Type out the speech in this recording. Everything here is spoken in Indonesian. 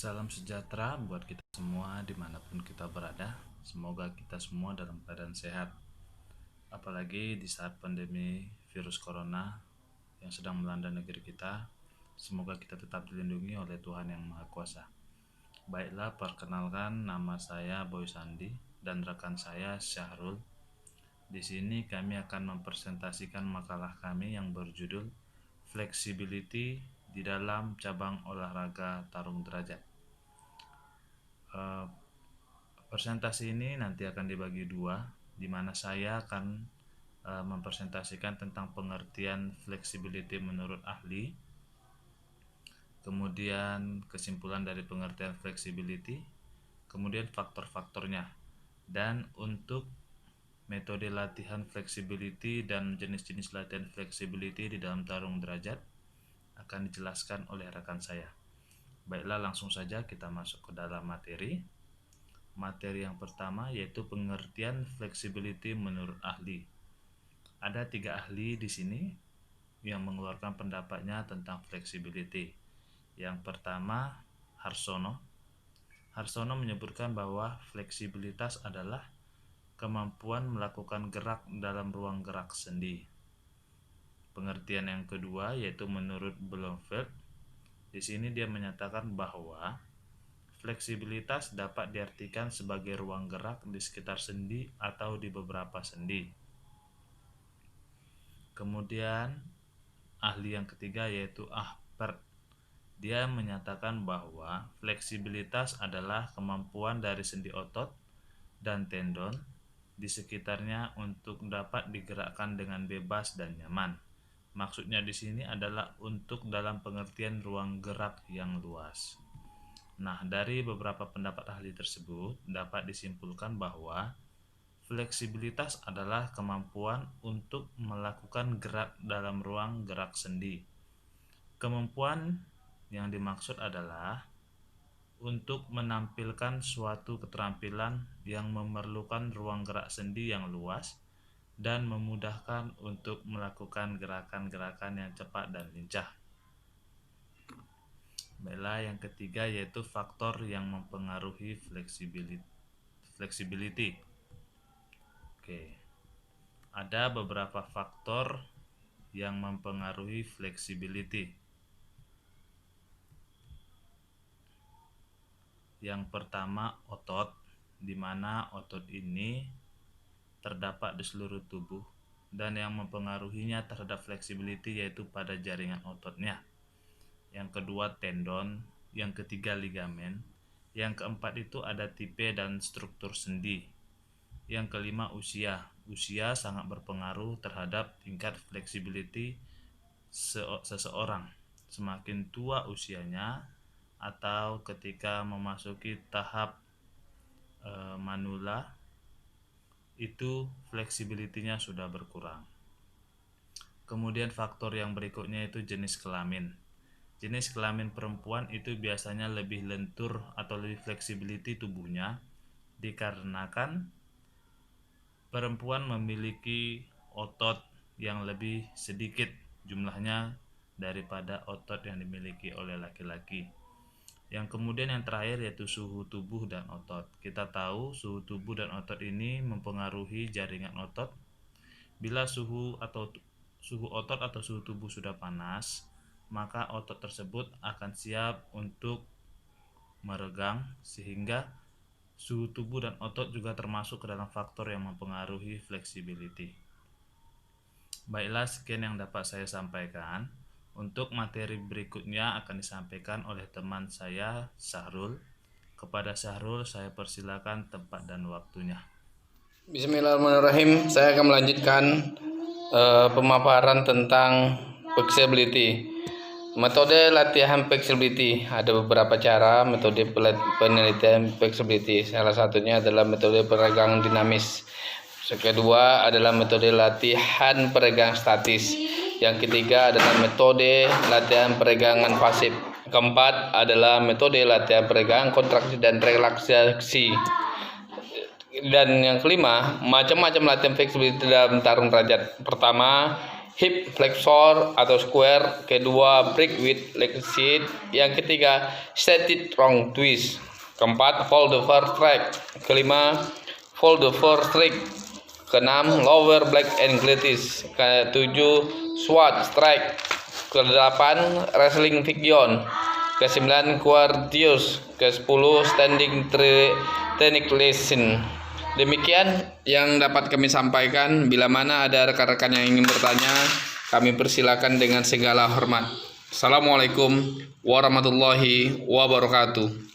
Salam sejahtera buat kita semua dimanapun kita berada. Semoga kita semua dalam keadaan sehat. Apalagi di saat pandemi virus corona yang sedang melanda negeri kita. Semoga kita tetap dilindungi oleh Tuhan Yang Maha Kuasa. Baiklah, perkenalkan, nama saya Boy Sandi dan rekan saya Syahrul. Di sini kami akan mempresentasikan makalah kami yang berjudul Flexibility di dalam cabang olahraga tarung derajat. Presentasi ini nanti akan dibagi dua, di mana saya akan mempresentasikan tentang pengertian flexibility menurut ahli, kemudian kesimpulan dari pengertian flexibility, kemudian faktor-faktornya, dan untuk metode latihan flexibility dan jenis-jenis latihan flexibility di dalam tarung derajat akan dijelaskan oleh rekan saya. Baiklah, langsung saja kita masuk ke dalam materi. Materi yang pertama yaitu pengertian flexibility menurut ahli. Ada 3 ahli di sini yang mengeluarkan pendapatnya tentang flexibility. Yang pertama, Harsono. Harsono menyebutkan bahwa fleksibilitas adalah kemampuan melakukan gerak dalam ruang gerak sendi. Pengertian yang kedua yaitu menurut Blomfield. Di sini dia menyatakan bahwa fleksibilitas dapat diartikan sebagai ruang gerak di sekitar sendi atau di beberapa sendi. Kemudian ahli yang ketiga yaitu Ahbert. Dia menyatakan bahwa fleksibilitas adalah kemampuan dari sendi otot dan tendon di sekitarnya untuk dapat digerakkan dengan bebas dan nyaman. Maksudnya di sini adalah untuk dalam pengertian ruang gerak yang luas. Nah, dari beberapa pendapat ahli tersebut dapat disimpulkan bahwa fleksibilitas adalah kemampuan untuk melakukan gerak dalam ruang gerak sendi. Kemampuan yang dimaksud adalah untuk menampilkan suatu keterampilan yang memerlukan ruang gerak sendi yang luas dan memudahkan untuk melakukan gerakan-gerakan yang cepat dan lincah. Baiklah, yang ketiga yaitu faktor yang mempengaruhi flexibility. Oke. Ada beberapa faktor yang mempengaruhi flexibility. Yang pertama, otot, di mana otot ini terdapat di seluruh tubuh dan yang mempengaruhinya terhadap flexibility yaitu pada jaringan ototnya. Yang kedua, tendon. Yang ketiga, ligamen. Yang keempat itu ada tipe dan struktur sendi. Yang kelima, usia. Usia sangat berpengaruh terhadap tingkat flexibility seseorang. Semakin tua usianya atau ketika memasuki tahap manula, itu fleksibilitinya sudah berkurang. Kemudian faktor yang berikutnya itu jenis kelamin. Jenis kelamin perempuan itu biasanya lebih lentur atau lebih fleksibility tubuhnya dikarenakan perempuan memiliki otot yang lebih sedikit jumlahnya daripada otot yang dimiliki oleh laki-laki. Yang kemudian yang terakhir yaitu suhu tubuh dan otot. Kita tahu suhu tubuh dan otot ini mempengaruhi jaringan otot. Bila suhu otot atau suhu tubuh sudah panas, maka otot tersebut akan siap untuk meregang, sehingga suhu tubuh dan otot juga termasuk ke dalam faktor yang mempengaruhi flexibility. Baiklah, sekian yang dapat saya sampaikan. Untuk materi berikutnya akan disampaikan oleh teman saya Syahrul. Kepada Syahrul saya persilakan tempat dan waktunya. Bismillahirrahmanirrahim. Saya akan melanjutkan pemaparan tentang flexibility. Metode latihan flexibility. Ada beberapa cara metode penelitian flexibility. Salah satunya adalah metode peregangan dinamis. Kedua adalah metode latihan peregangan statis. Yang ketiga adalah metode latihan peregangan pasif. Keempat adalah metode latihan peregangan kontraksi dan relaksasi. Dan yang kelima, macam-macam latihan fleksibilitas dalam tarung derajat. Pertama, hip flexor atau square, kedua break with leg seat, yang ketiga set it wrong twist, keempat fold over track, kelima fold over trick, keenam lower black and glitis, ketujuh swat strike, ke-8 wrestling fiction, ke-9 quartius, ke-10 standing technique lesson. Demikian yang dapat kami sampaikan. Bila mana ada rekan-rekan yang ingin bertanya, kami persilakan dengan segala hormat. Assalamualaikum warahmatullahi wabarakatuh.